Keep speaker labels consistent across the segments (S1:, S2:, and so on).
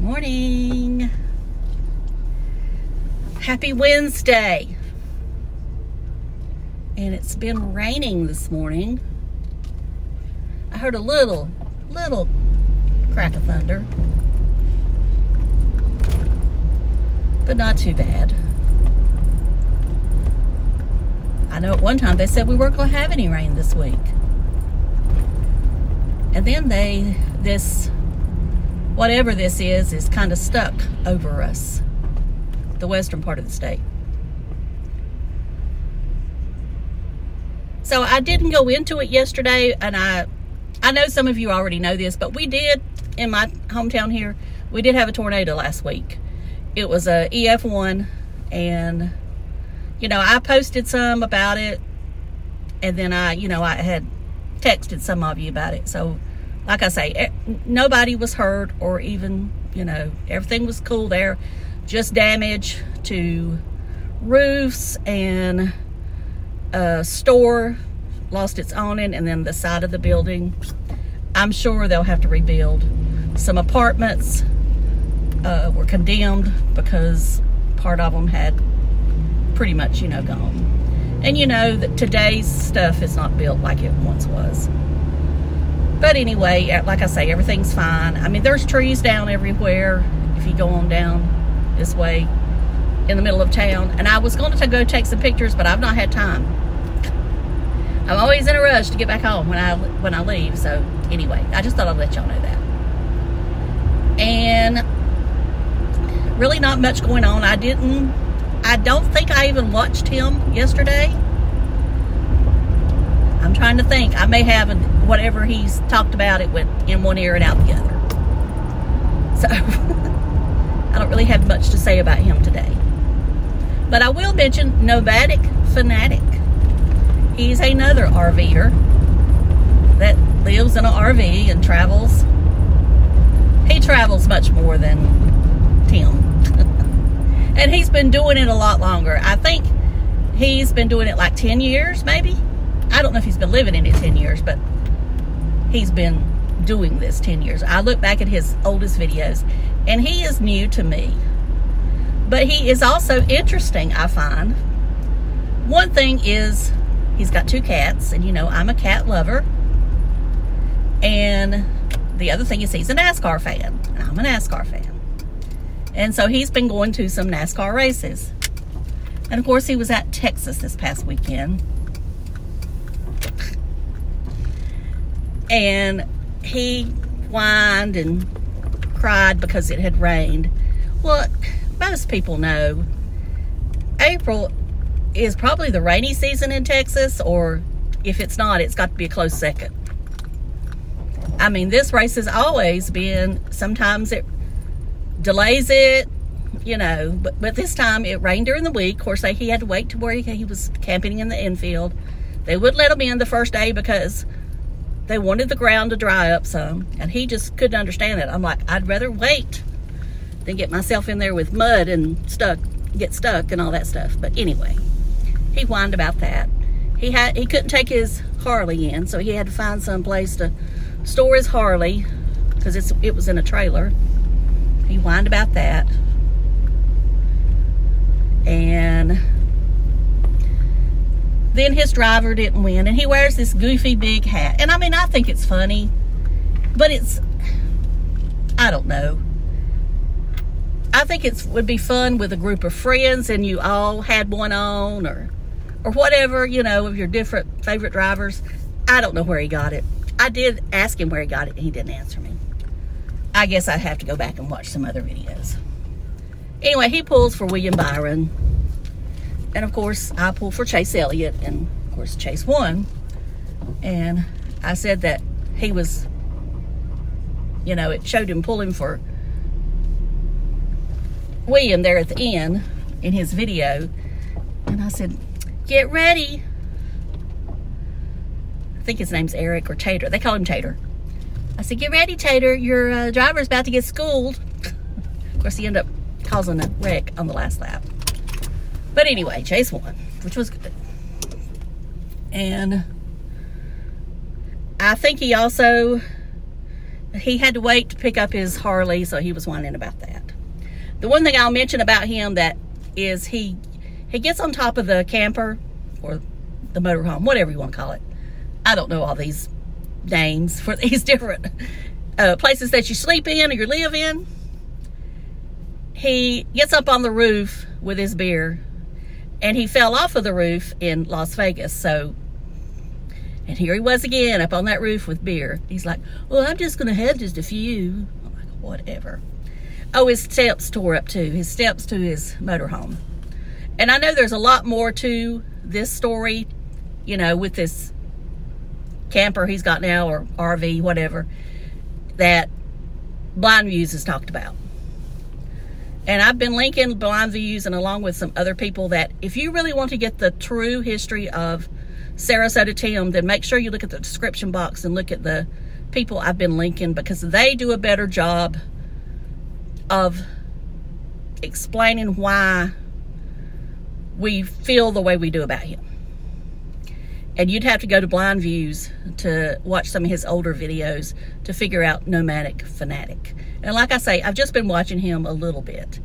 S1: Morning. Happy Wednesday. And it's been raining this morning. I heard a little crack of thunder, but not too bad. I know at one time they said we weren't going to have any rain this week. And then whatever this is kind of stuck over us, the western part of the state. So I didn't go into it yesterday, and I know some of you already know this, but we did, in my hometown here, we did have a tornado last week. It was a EF1, and, you know, I posted some about it, and then I had texted some of you about it. So, like I say, nobody was hurt or even, everything was cool there. Just damage to roofs, and a store lost its awning, and then the side of the building. I'm sure they'll have to rebuild. Some apartments were condemned because part of them had pretty much, gone. And that today's stuff is not built like it once was. But anyway, like I say, everything's fine. I mean, there's trees down everywhere if you go on down this way in the middle of town. And I was going to go take some pictures, but I've not had time. I'm always in a rush to get back home when I leave. So anyway, I just thought I'd let y'all know that. And really not much going on. I don't think I even watched him yesterday. I'm trying to think. I may have, and whatever he's talked about, it went in one ear and out the other. So I don't really have much to say about him today. But I will mention Nomadic Fanatic. He's another RVer that lives in an RV and travels. He travels much more than Tim. And he's been doing it a lot longer. I think he's been doing it like 10 years, maybe. I don't know if he's been living in it 10 years, but he's been doing this 10 years. I look back at his oldest videos, and he is new to me. But he is also interesting, I find. One thing is, he's got 2 cats, and I'm a cat lover. And the other thing is he's a NASCAR fan. I'm a NASCAR fan. And so he's been going to some NASCAR races. And of course he was at Texas this past weekend. And he whined and cried because it had rained. Well, most people know April is probably the rainy season in Texas, or if it's not, it's got to be a close second. I mean, this race has always been, sometimes it delays it, but this time it rained during the week. Of course, he had to wait to where he was camping in the infield. They wouldn't let him in the first day because they wanted the ground to dry up some, and he just couldn't understand it. I'm like, I'd rather wait than get myself in there with mud and get stuck and all that stuff. But anyway, he whined about that. He couldn't take his Harley in, so he had to find some place to store his Harley because it was in a trailer. He whined about that. And then his driver didn't win, and he wears this goofy big hat. And I mean, I think it's funny, but I don't know. I think it would be fun with a group of friends and you all had one on, or whatever, of your different favorite drivers. I don't know where he got it. I did ask him where he got it, and he didn't answer me. I guess I'd have to go back and watch some other videos. Anyway, he pulls for William Byron. And of course, I pulled for Chase Elliott, and of course, Chase won. And I said that he was, it showed him pulling for William there at the end in his video. And I said, get ready. I think his name's Eric or Tater. They call him Tater. I said, get ready, Tater. Your driver's about to get schooled. Of course, he ended up causing a wreck on the last lap. But anyway, Chase won, which was good. And I think he also he had to wait to pick up his Harley, so he was whining about that. The one thing I'll mention about him that is he gets on top of the camper or the motorhome, whatever you want to call it. I don't know all these names for these different places that you sleep in or you live in. He gets up on the roof with his beer, and he fell off of the roof in Las Vegas. And here he was again up on that roof with beer. He's like, well, I'm just going to have just a few. I'm like, whatever. Oh, his steps tore up too. His steps to his motorhome. And I know there's a lot more to this story, you know, with this camper he's got now, or RV, whatever, that Blind Views has talked about. And I've been linking Blind Views and along with some other people that if you really want to get the true history of Sarasota Tim, then make sure you look at the description box and look at the people I've been linking, because they do a better job of explaining why we feel the way we do about him. And you'd have to go to Blind Views to watch some of his older videos to figure out Nomadic Fanatic. And like I say, I've just been watching him a little bit.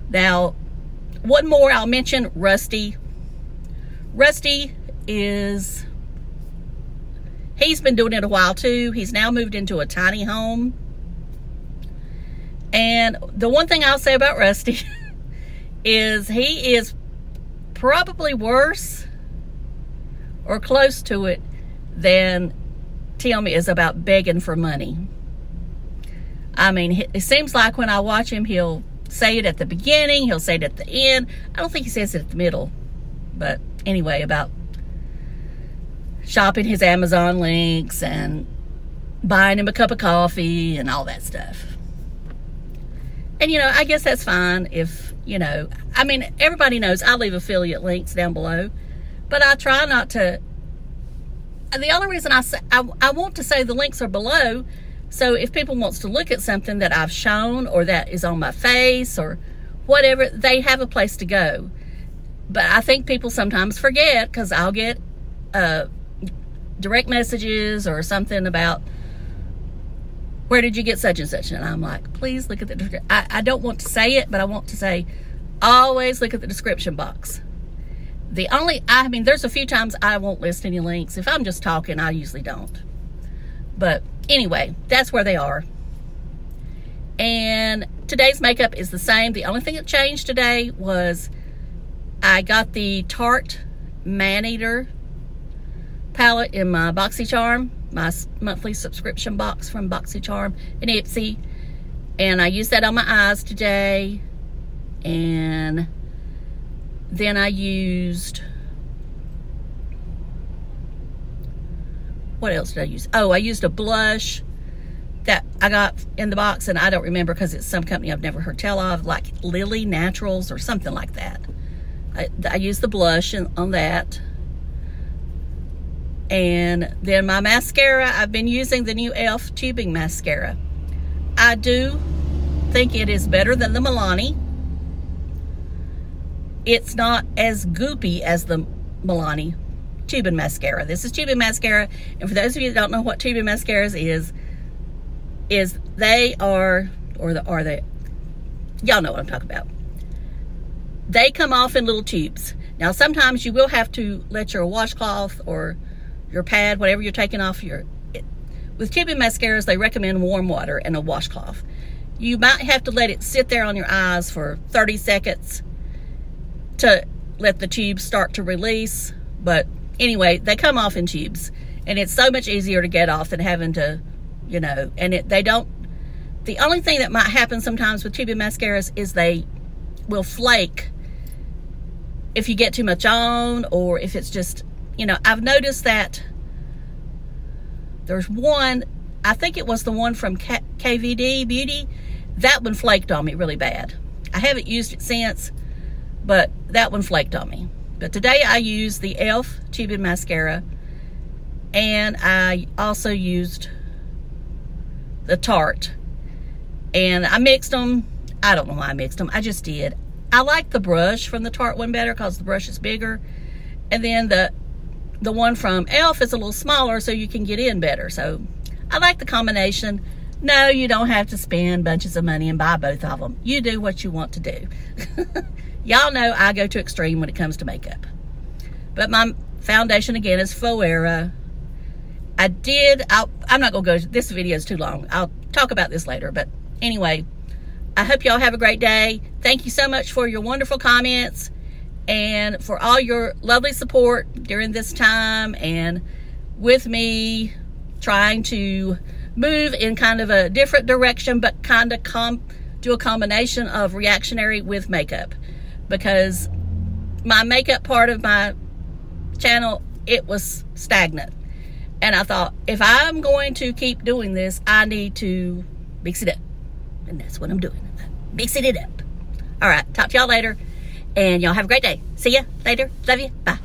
S1: Now, one more I'll mention, Rusty. Rusty he's been doing it a while too. He's now moved into a tiny home. And the one thing I'll say about Rusty is he is probably worse or close to it than Tim is about begging for money. I mean, it seems like when I watch him, he'll say it at the beginning, he'll say it at the end. I don't think he says it at the middle. But anyway, about shopping his Amazon links and buying him a cup of coffee and all that stuff. And, you know, I guess that's fine if, you know, I mean, everybody knows I leave affiliate links down below, but I try not to. The only reason I want to say the links are below, so if people wants to look at something that I've shown or that is on my face or whatever, they have a place to go. But I think people sometimes forget, because I'll get direct messages or something about, where did you get such and such? And I'm like, please look at the description. I don't want to say it, but I want to say, always look at the description box. I mean, there's a few times I won't list any links. If I'm just talking, I usually don't. But anyway, that's where they are. And today's makeup is the same. The only thing that changed today was I got the Tarte Man-Eater palette in my BoxyCharm, my monthly subscription box from BoxyCharm and Ipsy. And I used that on my eyes today. And then I used, what else did I use? Oh, I used a blush that I got in the box, and I don't remember because it's some company I've never heard tell of, like Lily Naturals or something like that. I used the blush on that. And then my mascara, I've been using the new e.l.f. tubing mascara. I do think it is better than the Milani. It's not as goopy as the Milani tubing mascara. This is tubing mascara, and for those of you that don't know what tubing mascaras is they are, y'all know what I'm talking about. They come off in little tubes. Now, sometimes you will have to let your washcloth or your pad, whatever you're taking off with tubing mascaras, they recommend warm water and a washcloth. You might have to let it sit there on your eyes for 30 seconds to let the tubes start to release. But anyway, they come off in tubes, and it's so much easier to get off than having to, you know, and the only thing that might happen sometimes with tubing mascaras is they will flake if you get too much on, or if it's just, you know, I've noticed that there's one, I think it was the one from KVD Beauty, that one flaked on me really bad. I haven't used it since, but that one flaked on me. But today I used the e.l.f. tubing mascara, and I also used the Tarte, and I mixed them. I don't know why I mixed them, I just did. I like the brush from the Tarte one better because the brush is bigger, and then the one from e.l.f. is a little smaller, so you can get in better. So I like the combination. No, you don't have to spend bunches of money and buy both of them. You do what you want to do. Y'all know I go to extreme when it comes to makeup. But my foundation, again, is Fuera. I'm not going to go, this video is too long. I'll talk about this later. But anyway, I hope y'all have a great day. Thank you so much for your wonderful comments and for all your lovely support during this time and with me trying to move in kind of a different direction, but kind of do a combination of reactionary with makeup, because my makeup part of my channel, it was stagnant. And I thought, if I'm going to keep doing this, I need to mix it up. And that's what I'm doing. Mixing it up. All right, talk to y'all later. And y'all have a great day. See ya later. Love you. Bye.